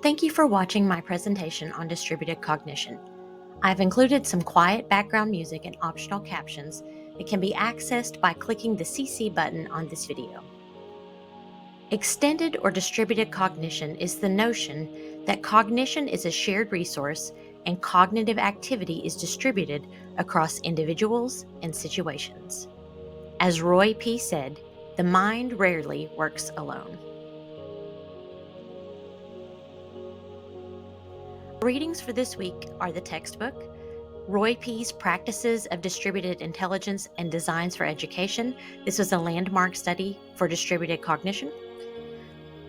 Thank you for watching my presentation on distributed cognition. I've included some quiet background music and optional captions that can be accessed by clicking the CC button on this video. Extended or distributed cognition is the notion that cognition is a shared resource and cognitive activity is distributed across individuals and situations. As Roy P. said, the mind rarely works alone. Readings for this week are the textbook, Roy P.'s Practices of Distributed Intelligence and Designs for Education. This was a landmark study for distributed cognition.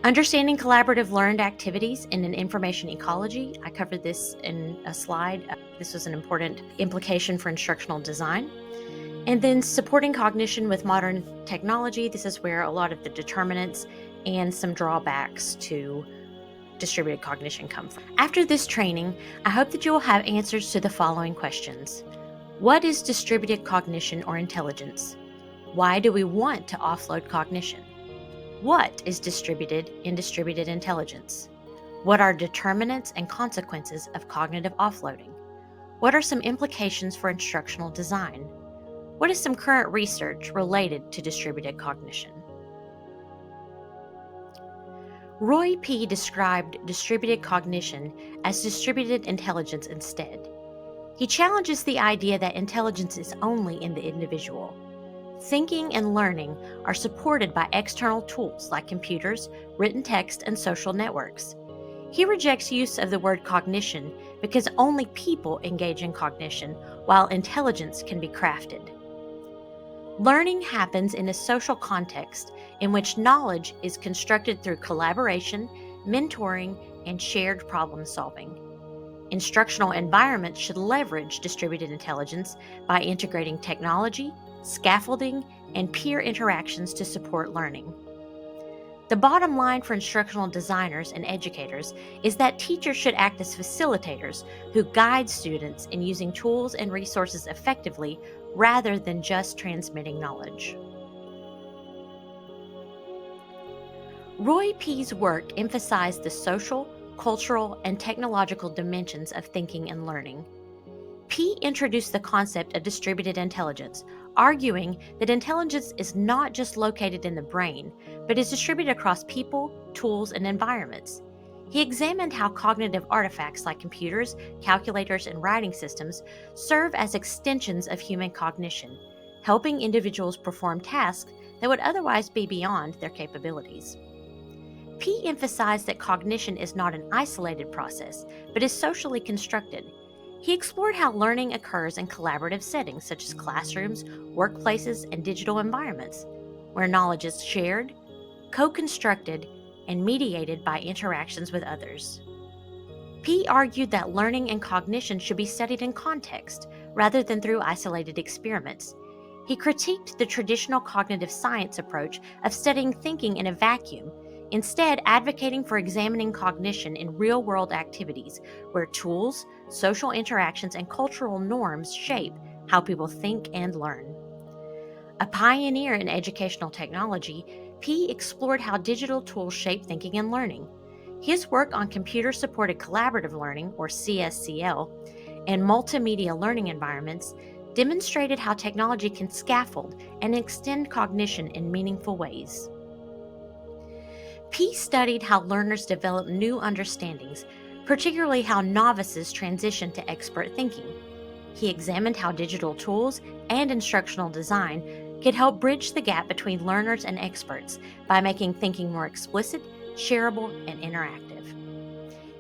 Understanding Collaborative Learned Activities in an Information Ecology. I covered this in a slide. This was an important implication for instructional design. And then Supporting Cognition with Modern Technology. This is where a lot of the determinants and some drawbacks to distributed cognition come from. After this training, I hope that you will have answers to the following questions. What is distributed cognition or intelligence? Why do we want to offload cognition? What is distributed in distributed intelligence? What are determinants and consequences of cognitive offloading? What are some implications for instructional design? What is some current research related to distributed cognition? Roy P. described distributed cognition as distributed intelligence instead. He challenges the idea that intelligence is only in the individual. Thinking and learning are supported by external tools like computers, written text, and social networks. He rejects use of the word cognition because only people engage in cognition, while intelligence can be crafted. Learning happens in a social context in which knowledge is constructed through collaboration, mentoring, and shared problem solving. Instructional environments should leverage distributed intelligence by integrating technology, scaffolding, and peer interactions to support learning. The bottom line for instructional designers and educators is that teachers should act as facilitators who guide students in using tools and resources effectively rather than just transmitting knowledge. Roy P.'s work emphasized the social, cultural, and technological dimensions of thinking and learning. P. introduced the concept of distributed intelligence, arguing that intelligence is not just located in the brain, but is distributed across people, tools, and environments. He examined how cognitive artifacts like computers, calculators, and writing systems serve as extensions of human cognition, helping individuals perform tasks that would otherwise be beyond their capabilities. P emphasized that cognition is not an isolated process, but is socially constructed. He explored how learning occurs in collaborative settings such as classrooms, workplaces, and digital environments, where knowledge is shared, co-constructed, and mediated by interactions with others. P argued that learning and cognition should be studied in context rather than through isolated experiments. He critiqued the traditional cognitive science approach of studying thinking in a vacuum, instead advocating for examining cognition in real-world activities where tools, social interactions, and cultural norms shape how people think and learn. A pioneer in educational technology, P explored how digital tools shape thinking and learning. His work on computer-supported collaborative learning, or CSCL, and multimedia learning environments demonstrated how technology can scaffold and extend cognition in meaningful ways. P studied how learners develop new understandings, particularly how novices transition to expert thinking. He examined how digital tools and instructional design could help bridge the gap between learners and experts by making thinking more explicit, shareable, and interactive.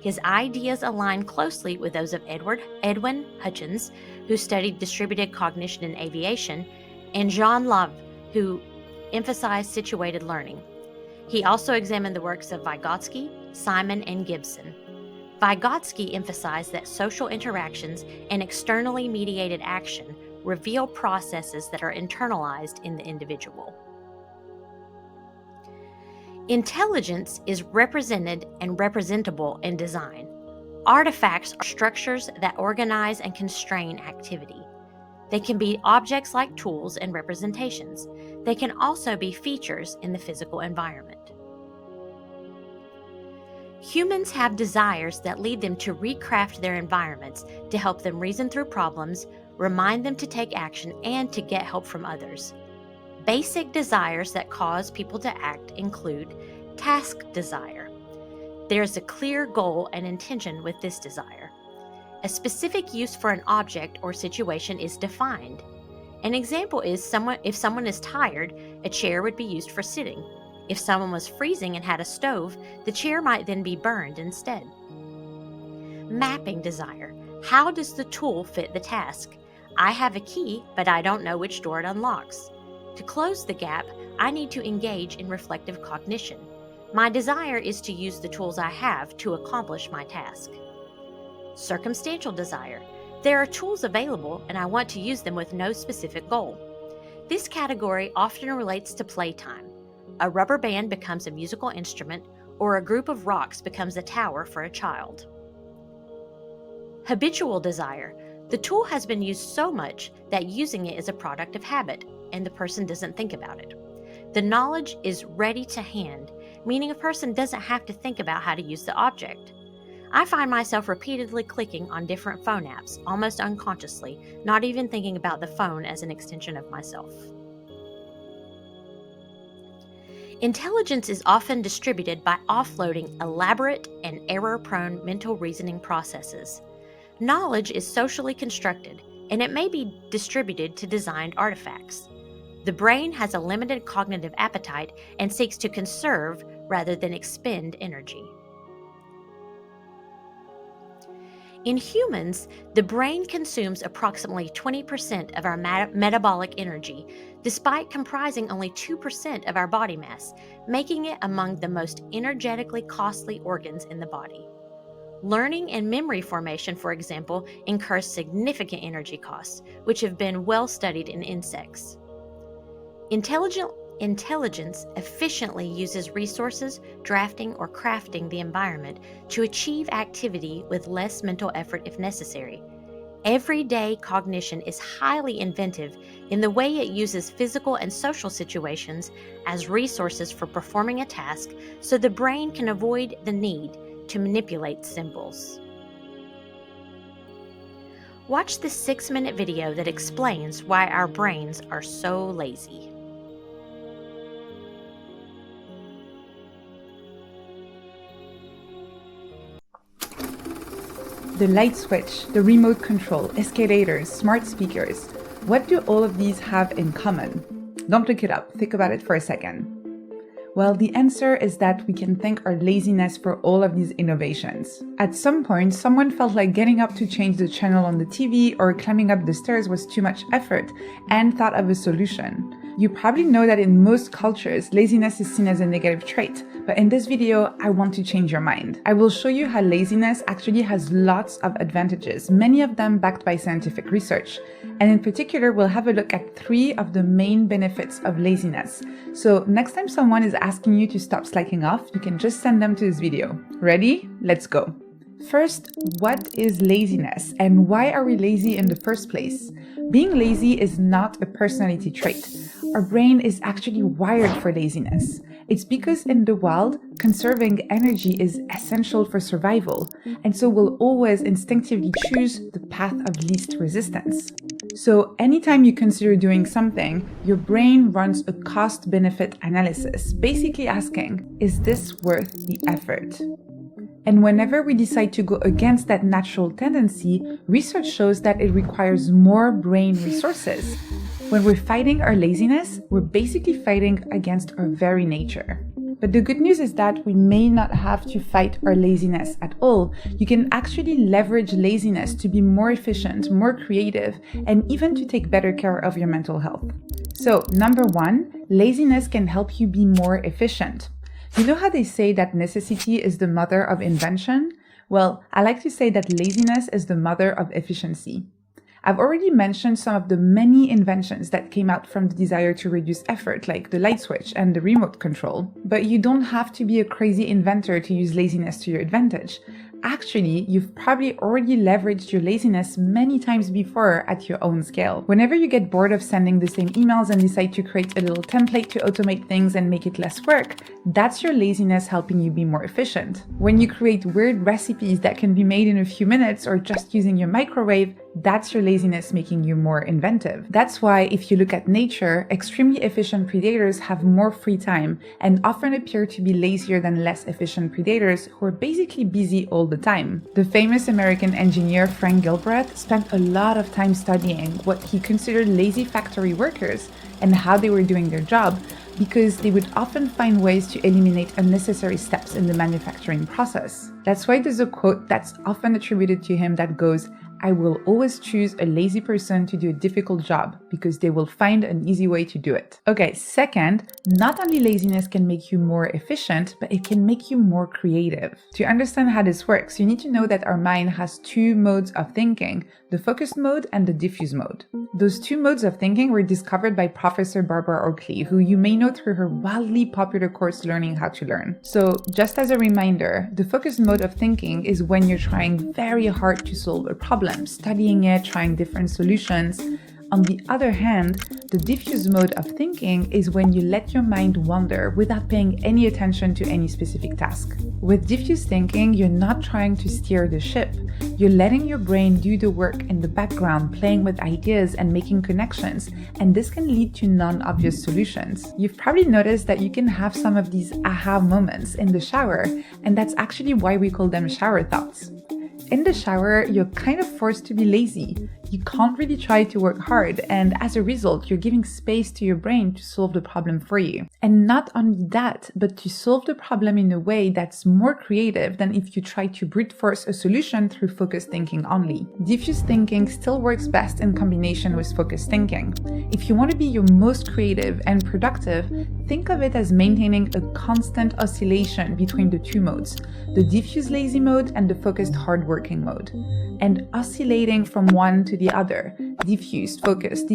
His ideas align closely with those of Edwin Hutchins, who studied distributed cognition in aviation, and Jean Lave, who emphasized situated learning. He also examined the works of Vygotsky, Simon, and Gibson. Vygotsky emphasized that social interactions and externally mediated action reveal processes that are internalized in the individual. Intelligence is represented and representable in design. Artifacts are structures that organize and constrain activity. They can be objects like tools and representations. They can also be features in the physical environment. Humans have desires that lead them to recraft their environments to help them reason through problems, remind them to take action, and to get help from others. Basic desires that cause people to act include task desire. There's a clear goal and intention with this desire. A specific use for an object or situation is defined. An example is if someone is tired, a chair would be used for sitting. If someone was freezing and had a stove, the chair might then be burned instead. Mapping desire. How does the tool fit the task? I have a key, but I don't know which door it unlocks. To close the gap, I need to engage in reflective cognition. My desire is to use the tools I have to accomplish my task. Circumstantial desire. There are tools available and I want to use them with no specific goal. This category often relates to playtime. A rubber band becomes a musical instrument, or a group of rocks becomes a tower for a child. Habitual desire. The tool has been used so much that using it is a product of habit, and the person doesn't think about it. The knowledge is ready to hand, meaning a person doesn't have to think about how to use the object. I find myself repeatedly clicking on different phone apps, almost unconsciously, not even thinking about the phone as an extension of myself. Intelligence is often distributed by offloading elaborate and error-prone mental reasoning processes. Knowledge is socially constructed, and it may be distributed to designed artifacts. The brain has a limited cognitive appetite and seeks to conserve rather than expend energy. In humans, the brain consumes approximately 20% of our metabolic energy, despite comprising only 2% of our body mass, making it among the most energetically costly organs in the body. Learning and memory formation, for example, incurs significant energy costs, which have been well studied in insects. Intelligence efficiently uses resources, drafting or crafting the environment to achieve activity with less mental effort if necessary. Everyday cognition is highly inventive in the way it uses physical and social situations as resources for performing a task, so the brain can avoid the need to manipulate symbols. Watch this 6-minute video that explains why our brains are so lazy. The light switch, the remote control, escalators, smart speakers. What do all of these have in common? Don't look it up, think about it for a second. Well, the answer is that we can thank our laziness for all of these innovations. At some point, someone felt like getting up to change the channel on the TV or climbing up the stairs was too much effort and thought of a solution. You probably know that in most cultures, laziness is seen as a negative trait, but in this video, I want to change your mind. I will show you how laziness actually has lots of advantages, many of them backed by scientific research. And in particular, we'll have a look at 3 of the main benefits of laziness. So next time someone is asking you to stop slacking off, you can just send them to this video. Ready? Let's go. First, what is laziness and why are we lazy in the first place? Being lazy is not a personality trait. Our brain is actually wired for laziness. It's because in the wild, conserving energy is essential for survival, and so we'll always instinctively choose the path of least resistance. So anytime you consider doing something, your brain runs a cost-benefit analysis, basically asking, is this worth the effort? And whenever we decide to go against that natural tendency, research shows that it requires more brain resources. When we're fighting our laziness, we're basically fighting against our very nature. But the good news is that we may not have to fight our laziness at all. You can actually leverage laziness to be more efficient, more creative, and even to take better care of your mental health. So, number 1, laziness can help you be more efficient. You know how they say that necessity is the mother of invention? Well, I like to say that laziness is the mother of efficiency. I've already mentioned some of the many inventions that came out from the desire to reduce effort, like the light switch and the remote control. But you don't have to be a crazy inventor to use laziness to your advantage. actually, you've probably already leveraged your laziness many times before at your own scale. Whenever you get bored of sending the same emails and decide to create a little template to automate things and make it less work, that's your laziness helping you be more efficient. When you create weird recipes that can be made in a few minutes or just using your microwave, that's your laziness making you more inventive. That's why if you look at nature, extremely efficient predators have more free time and often appear to be lazier than less efficient predators who are basically busy all the time. The famous American engineer Frank Gilbreth spent a lot of time studying what he considered lazy factory workers and how they were doing their job, because they would often find ways to eliminate unnecessary steps in the manufacturing process. That's why there's a quote that's often attributed to him that goes, "I will always choose a lazy person to do a difficult job because they will find an easy way to do it." Okay, second, not only laziness can make you more efficient, but it can make you more creative. To understand how this works, you need to know that our mind has two modes of thinking, the focused mode and the diffuse mode. Those two modes of thinking were discovered by Professor Barbara Oakley, who you may know through her wildly popular course, Learning How to Learn. So just as a reminder, the focused mode of thinking is when you're trying very hard to solve a problem, studying it, trying different solutions. On the other hand, the diffuse mode of thinking is when you let your mind wander without paying any attention to any specific task. With diffuse thinking, you're not trying to steer the ship. You're letting your brain do the work in the background, playing with ideas and making connections, and this can lead to non-obvious solutions. You've probably noticed that you can have some of these aha moments in the shower, and that's actually why we call them shower thoughts. In the shower, you're kind of forced to be lazy. You can't really try to work hard, and as a result, you're giving space to your brain to solve the problem for you. And not only that, but to solve the problem in a way that's more creative than if you try to brute force a solution through focused thinking only. Diffuse thinking still works best in combination with focused thinking. If you want to be your most creative and productive, think of it as maintaining a constant oscillation between the two modes, the diffuse lazy mode and the focused hardworking mode, and oscillating from one to the other, diffuse, focused,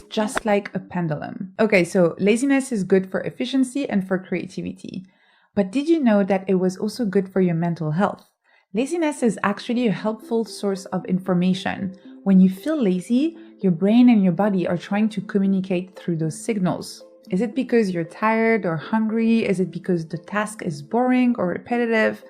just like a pendulum. Okay, so laziness is good for efficiency and for creativity. But did you know that it was also good for your mental health? Laziness is actually a helpful source of information. When you feel lazy, your brain and your body are trying to communicate through those signals. Is it because you're tired or hungry? Is it because the task is boring or repetitive?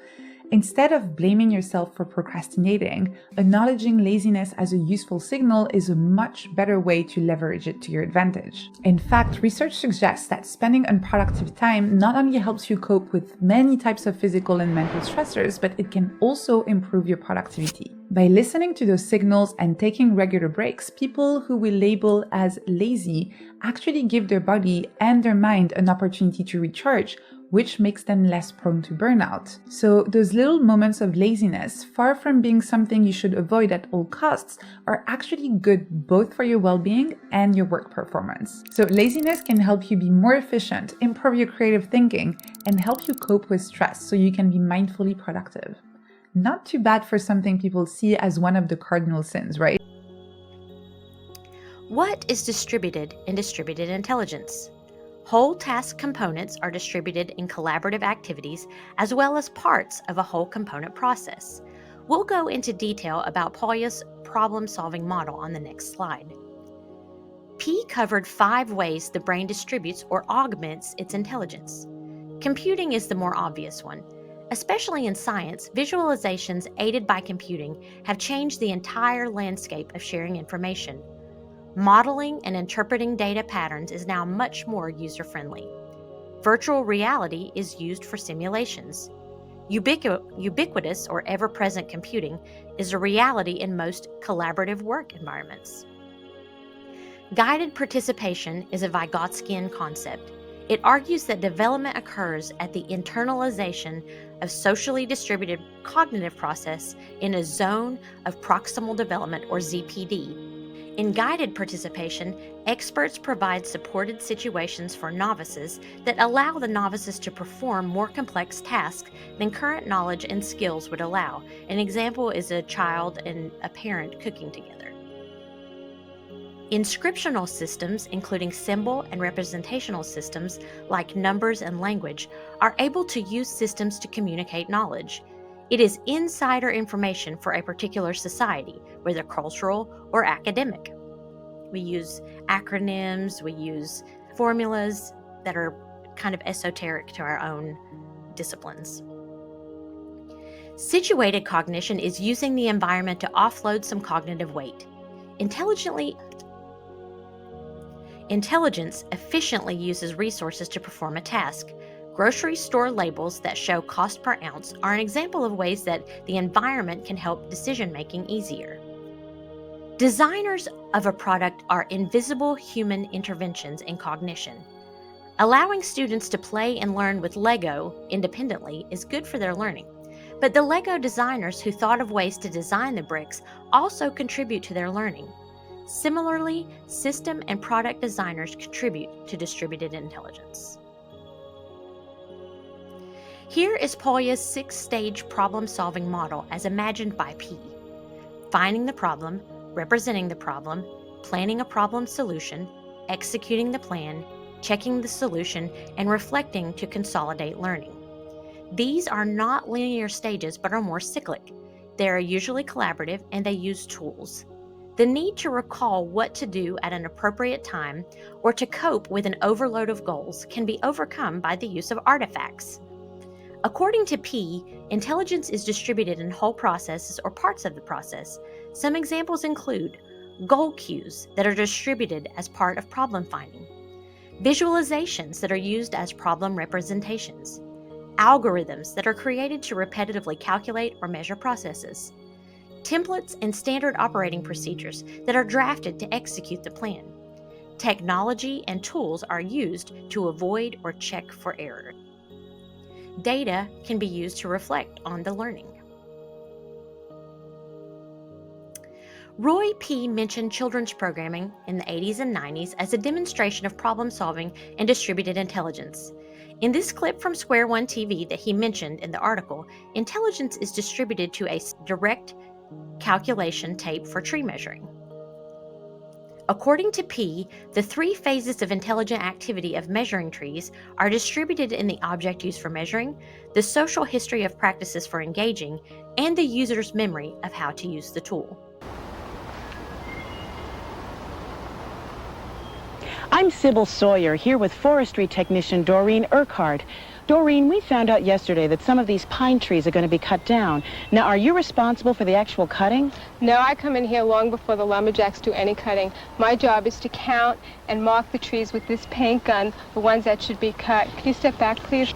Instead of blaming yourself for procrastinating, acknowledging laziness as a useful signal is a much better way to leverage it to your advantage. In fact, research suggests that spending unproductive time not only helps you cope with many types of physical and mental stressors, but it can also improve your productivity. By listening to those signals and taking regular breaks, people who we label as lazy actually give their body and their mind an opportunity to recharge, which makes them less prone to burnout. So those little moments of laziness, far from being something you should avoid at all costs, are actually good both for your well-being and your work performance. So laziness can help you be more efficient, improve your creative thinking, and help you cope with stress so you can be mindfully productive. Not too bad for something people see as one of the cardinal sins, right? What is distributed in distributed intelligence? Whole task components are distributed in collaborative activities as well as parts of a whole component process. We'll go into detail about Polya's problem-solving model on the next slide. P covered 5 ways the brain distributes or augments its intelligence. Computing is the more obvious one. Especially in science, visualizations aided by computing have changed the entire landscape of sharing information. Modeling and interpreting data patterns is now much more user-friendly. Virtual reality is used for simulations. Ubiquitous or ever-present computing is a reality in most collaborative work environments. Guided participation is a Vygotskian concept. It argues that development occurs at the internalization of socially distributed cognitive process in a zone of proximal development, or ZPD. In guided participation, experts provide supported situations for novices that allow the novices to perform more complex tasks than current knowledge and skills would allow. An example is a child and a parent cooking together. Inscriptional systems, including symbol and representational systems like numbers and language, are able to use systems to communicate knowledge. It is insider information for a particular society, whether cultural or academic. We use acronyms, we use formulas that are kind of esoteric to our own disciplines. Situated cognition is using the environment to offload some cognitive weight. Intelligence efficiently uses resources to perform a task. Grocery store labels that show cost per ounce are an example of ways that the environment can help decision-making easier. Designers of a product are invisible human interventions in cognition. Allowing students to play and learn with Lego independently is good for their learning. But the Lego designers who thought of ways to design the bricks also contribute to their learning. Similarly, system and product designers contribute to distributed intelligence. Here is Polya's 6-stage problem-solving model as imagined by P. Finding the problem, representing the problem, planning a problem solution, executing the plan, checking the solution, and reflecting to consolidate learning. These are not linear stages but are more cyclic. They are usually collaborative and they use tools. The need to recall what to do at an appropriate time or to cope with an overload of goals can be overcome by the use of artifacts. According to P, intelligence is distributed in whole processes or parts of the process. Some examples include goal cues that are distributed as part of problem finding, visualizations that are used as problem representations, algorithms that are created to repetitively calculate or measure processes, templates and standard operating procedures that are drafted to execute the plan. Technology and tools are used to avoid or check for error. Data can be used to reflect on the learning. Roy P. mentioned children's programming in the 80s and 90s as a demonstration of problem solving and distributed intelligence. In this clip from Square One TV that he mentioned in the article, intelligence is distributed to a direct calculation tape for tree measuring. According to P, the 3 phases of intelligent activity of measuring trees are distributed in the object used for measuring, the social history of practices for engaging, and the user's memory of how to use the tool. I'm Sybil Sawyer, here with forestry technician Doreen Urquhart. Doreen, we found out yesterday that some of these pine trees are going to be cut down. Now, are you responsible for the actual cutting? No, I come in here long before the lumberjacks do any cutting. My job is to count and mark the trees with this paint gun, the ones that should be cut. Can you step back, please?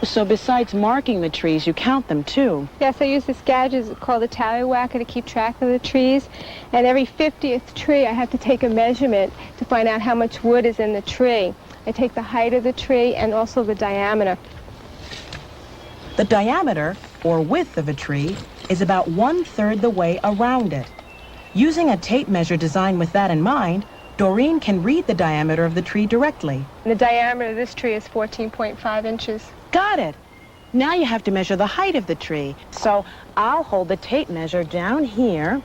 So besides marking the trees, you count them too? Yes, I use this gadget called a tallywhacker to keep track of the trees. And every 50th tree, I have to take a measurement to find out how much wood is in the tree. I take the height of the tree and also the diameter. The diameter, or width of a tree, is about 1/3 the way around it. Using a tape measure designed with that in mind, Doreen can read the diameter of the tree directly. The diameter of this tree is 14.5 inches. Got it. Now you have to measure the height of the tree. So I'll hold the tape measure down here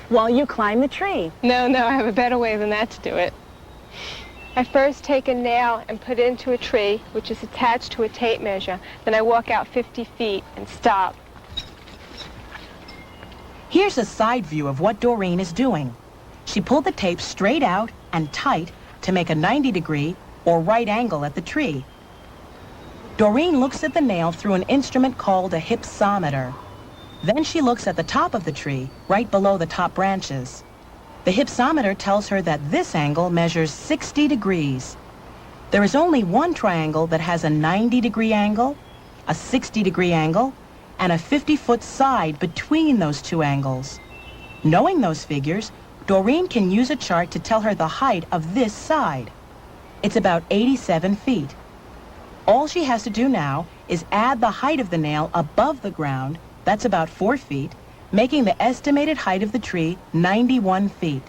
while you climb the tree. No, I have a better way than that to do it. I first take a nail and put it into a tree, which is attached to a tape measure. Then I walk out 50 feet and stop. Here's a side view of what Doreen is doing. She pulled the tape straight out and tight to make a 90-degree or right angle at the tree. Doreen looks at the nail through an instrument called a hypsometer. Then she looks at the top of the tree, right below the top branches. The hypsometer tells her that this angle measures 60 degrees. There is only one triangle that has a 90-degree angle, a 60-degree angle, and a 50-foot side between those two angles. Knowing those figures, Doreen can use a chart to tell her the height of this side. It's about 87 feet. All she has to do now is add the height of the nail above the ground, that's about 4 feet, making the estimated height of the tree 91 feet.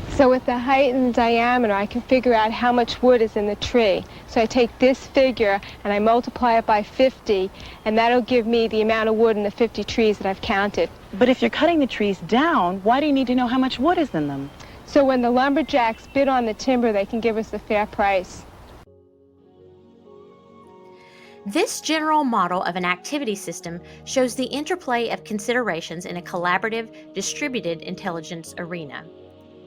So with the height and the diameter, I can figure out how much wood is in the tree. So I take this figure and I multiply it by 50, and that'll give me the amount of wood in the 50 trees that I've counted. But if you're cutting the trees down, why do you need to know how much wood is in them? So when the lumberjacks bid on the timber, they can give us a fair price. This general model of an activity system shows the interplay of considerations in a collaborative, distributed intelligence arena.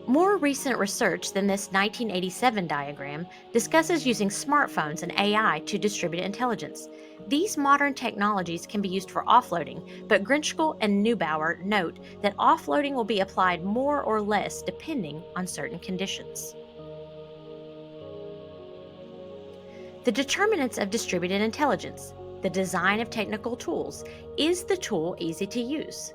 More recent research than this 1987 diagram discusses using smartphones and AI to distribute intelligence. These modern technologies can be used for offloading, but Grinchkel and Neubauer note that offloading will be applied more or less depending on certain conditions. The determinants of distributed intelligence, the design of technical tools. Is the tool easy to use?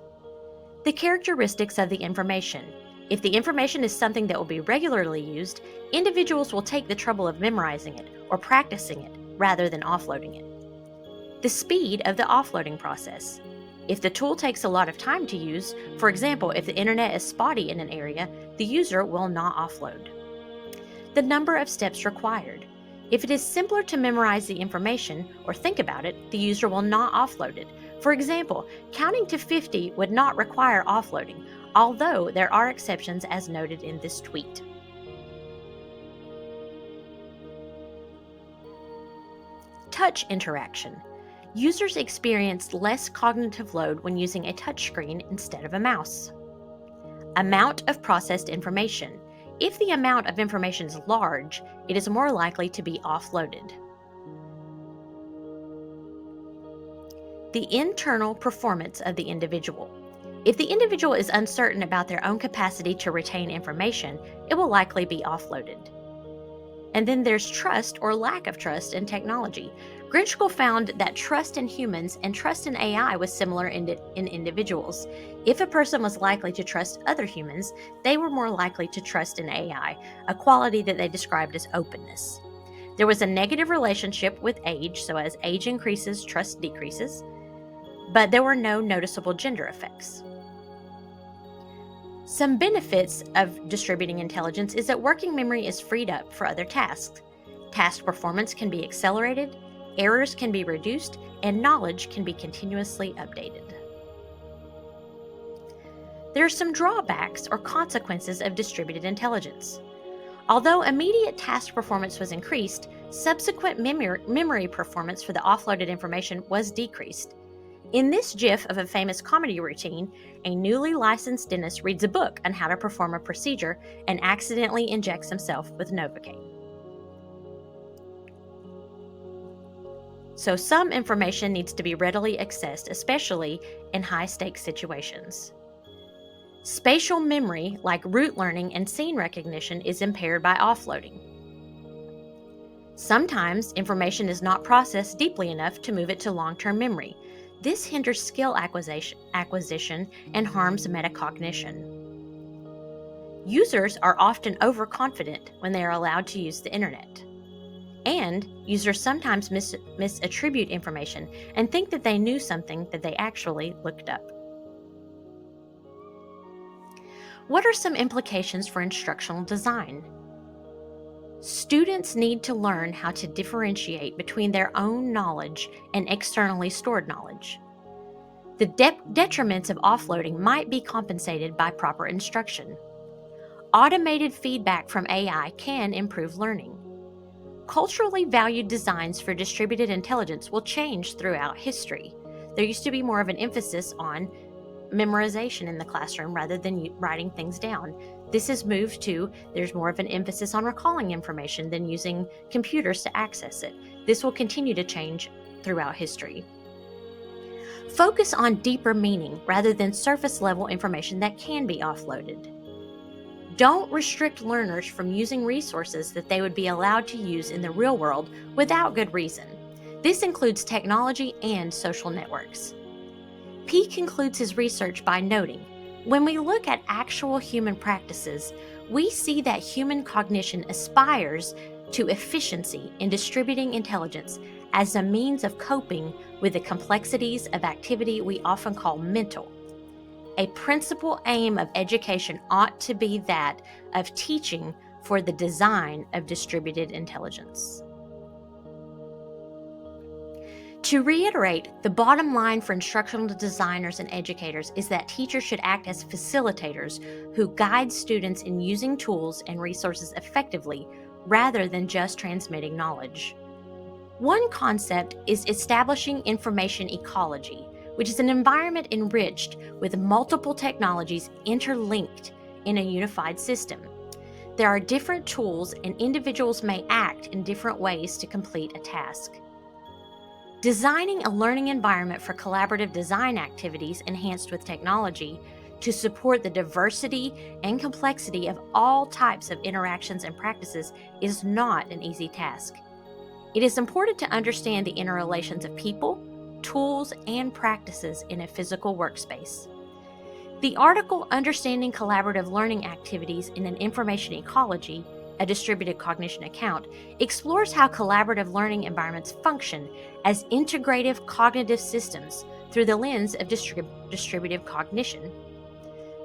The characteristics of the information. If the information is something that will be regularly used, individuals will take the trouble of memorizing it or practicing it rather than offloading it. The speed of the offloading process. If the tool takes a lot of time to use, for example, if the internet is spotty in an area, the user will not offload. The number of steps required. If it is simpler to memorize the information or think about it, the user will not offload it. For example, counting to 50 would not require offloading, although there are exceptions as noted in this tweet. Touch interaction. Users experienced less cognitive load when using a touchscreen instead of a mouse. Amount of processed information. If the amount of information is large, it is more likely to be offloaded. The internal performance of the individual. If the individual is uncertain about their own capacity to retain information, it will likely be offloaded. And then there's trust or lack of trust in technology. Grinchkel found that trust in humans and trust in AI was similar in individuals. If a person was likely to trust other humans, they were more likely to trust in AI, a quality that they described as openness. There was a negative relationship with age, so as age increases, trust decreases, but there were no noticeable gender effects. Some benefits of distributing intelligence is that working memory is freed up for other tasks. Task performance can be accelerated, errors can be reduced, and knowledge can be continuously updated. There are some drawbacks or consequences of distributed intelligence. Although immediate task performance was increased, subsequent memory performance for the offloaded information was decreased. In this GIF of a famous comedy routine, a newly licensed dentist reads a book on how to perform a procedure and accidentally injects himself with Novocaine. So some information needs to be readily accessed, especially in high-stakes situations. Spatial memory, like route learning and scene recognition, is impaired by offloading. Sometimes information is not processed deeply enough to move it to long-term memory. This hinders skill acquisition and harms metacognition. Users are often overconfident when they are allowed to use the internet. And users sometimes misattribute information and think that they knew something that they actually looked up. What are some implications for instructional design? Students need to learn how to differentiate between their own knowledge and externally stored knowledge. The detriments of offloading might be compensated by proper instruction. Automated feedback from AI can improve learning. Culturally valued designs for distributed intelligence will change throughout history. There used to be more of an emphasis on memorization in the classroom rather than writing things down. This has moved to there's more of an emphasis on recalling information than using computers to access it. This will continue to change throughout history. Focus on deeper meaning rather than surface level information that can be offloaded. Don't restrict learners from using resources that they would be allowed to use in the real world without good reason. This includes technology and social networks. P concludes his research by noting, when we look at actual human practices, we see that human cognition aspires to efficiency in distributing intelligence as a means of coping with the complexities of activity we often call mental. A principal aim of education ought to be that of teaching for the design of distributed intelligence. To reiterate, the bottom line for instructional designers and educators is that teachers should act as facilitators who guide students in using tools and resources effectively rather than just transmitting knowledge. One concept is establishing information ecology, which is an environment enriched with multiple technologies interlinked in a unified system. There are different tools, and individuals may act in different ways to complete a task. Designing a learning environment for collaborative design activities enhanced with technology to support the diversity and complexity of all types of interactions and practices is not an easy task. It is important to understand the interrelations of people, tools, and practices in a physical workspace. The article Understanding Collaborative Learning Activities in an Information Ecology, a Distributed Cognition Account, explores how collaborative learning environments function as integrative cognitive systems through the lens of distributive cognition.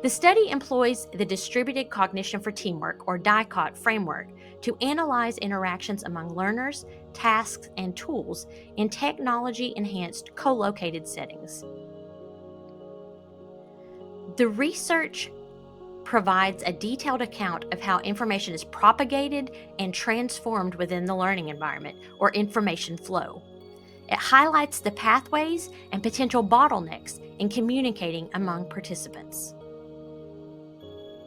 The study employs the Distributed Cognition for Teamwork, or DICOT framework, to analyze interactions among learners, tasks, and tools in technology-enhanced co-located settings. The research provides a detailed account of how information is propagated and transformed within the learning environment, or information flow. It highlights the pathways and potential bottlenecks in communicating among participants.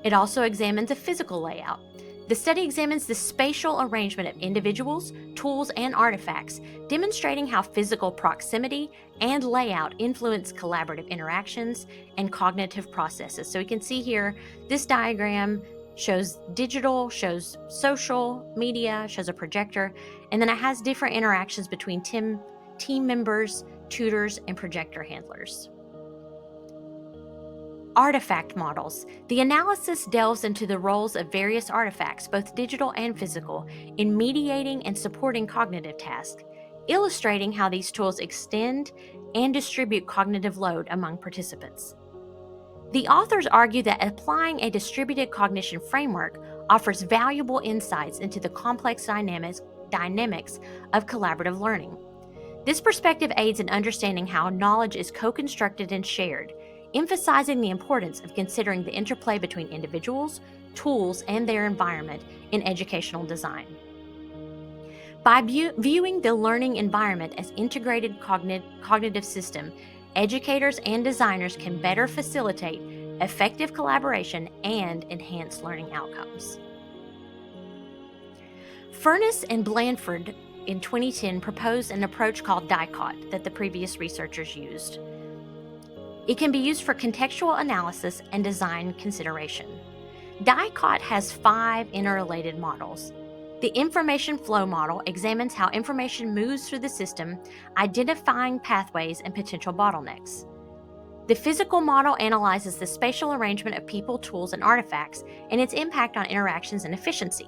It also examines a physical layout. The study examines the spatial arrangement of individuals, tools, and artifacts, demonstrating how physical proximity and layout influence collaborative interactions and cognitive processes. So we can see here, this diagram shows digital, shows social media, shows a projector, and then it has different interactions between team members, tutors, and projector handlers. Artifact models. The analysis delves into the roles of various artifacts, both digital and physical, in mediating and supporting cognitive tasks, illustrating how these tools extend and distribute cognitive load among participants. The authors argue that applying a distributed cognition framework offers valuable insights into the complex dynamics of collaborative learning. This perspective aids in understanding how knowledge is co-constructed and shared, emphasizing the importance of considering the interplay between individuals, tools, and their environment in educational design. By viewing the learning environment as integrated cognitive system, educators and designers can better facilitate effective collaboration and enhance learning outcomes. Furness and Blanford in 2010 proposed an approach called DICOT that the previous researchers used. It can be used for contextual analysis and design consideration. DICOT has 5 interrelated models. The information flow model examines how information moves through the system, identifying pathways and potential bottlenecks. The physical model analyzes the spatial arrangement of people, tools, and artifacts and its impact on interactions and efficiency.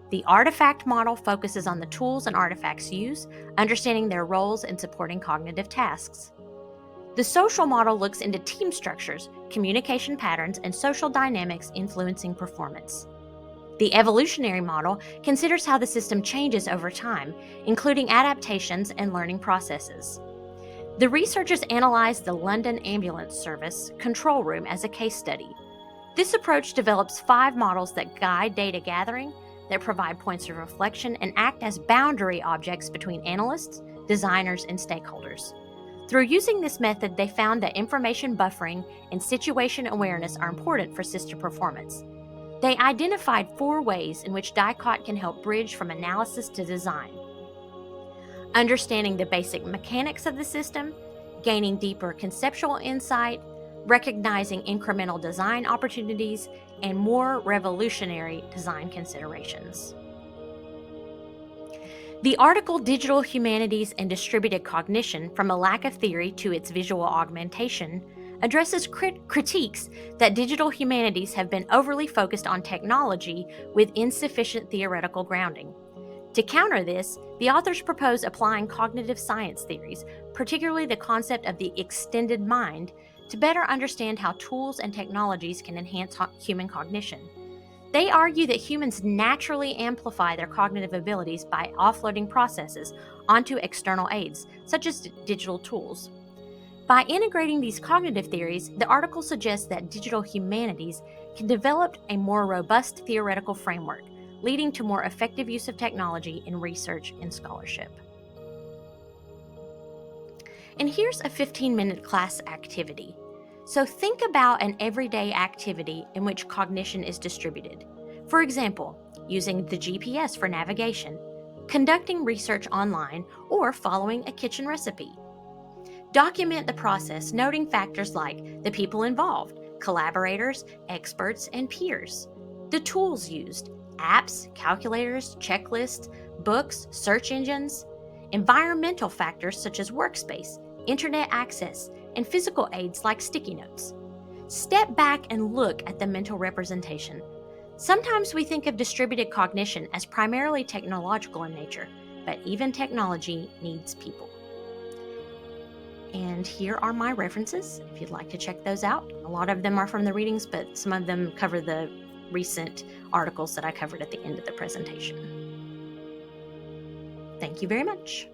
The artifact model focuses on the tools and artifacts used, understanding their roles in supporting cognitive tasks. The social model looks into team structures, communication patterns, and social dynamics influencing performance. The evolutionary model considers how the system changes over time, including adaptations and learning processes. The researchers analyzed the London Ambulance Service control room as a case study. This approach develops 5 models that guide data gathering, that provide points of reflection, and act as boundary objects between analysts, designers, and stakeholders. Through using this method, they found that information buffering and situation awareness are important for system performance. They identified 4 ways in which DICOT can help bridge from analysis to design: understanding the basic mechanics of the system, gaining deeper conceptual insight, recognizing incremental design opportunities, and more revolutionary design considerations. The article Digital Humanities and Distributed Cognition, From a Lack of Theory to Its Visual Augmentation, addresses critiques that digital humanities have been overly focused on technology with insufficient theoretical grounding. To counter this, the authors propose applying cognitive science theories, particularly the concept of the extended mind, to better understand how tools and technologies can enhance human cognition. They argue that humans naturally amplify their cognitive abilities by offloading processes onto external aids, such as digital tools. By integrating these cognitive theories, the article suggests that digital humanities can develop a more robust theoretical framework, leading to more effective use of technology in research and scholarship. And here's a 15-minute class activity. So think about an everyday activity in which cognition is distributed. For example, using the GPS for navigation, conducting research online, or following a kitchen recipe. Document the process, noting factors like the people involved, collaborators, experts, and peers, the tools used, apps, calculators, checklists, books, search engines, environmental factors such as workspace, internet access, and physical aids like sticky notes. Step back and look at the mental representation. Sometimes we think of distributed cognition as primarily technological in nature, but even technology needs people. And here are my references if you'd like to check those out. A lot of them are from the readings, but some of them cover the recent articles that I covered at the end of the presentation. Thank you very much.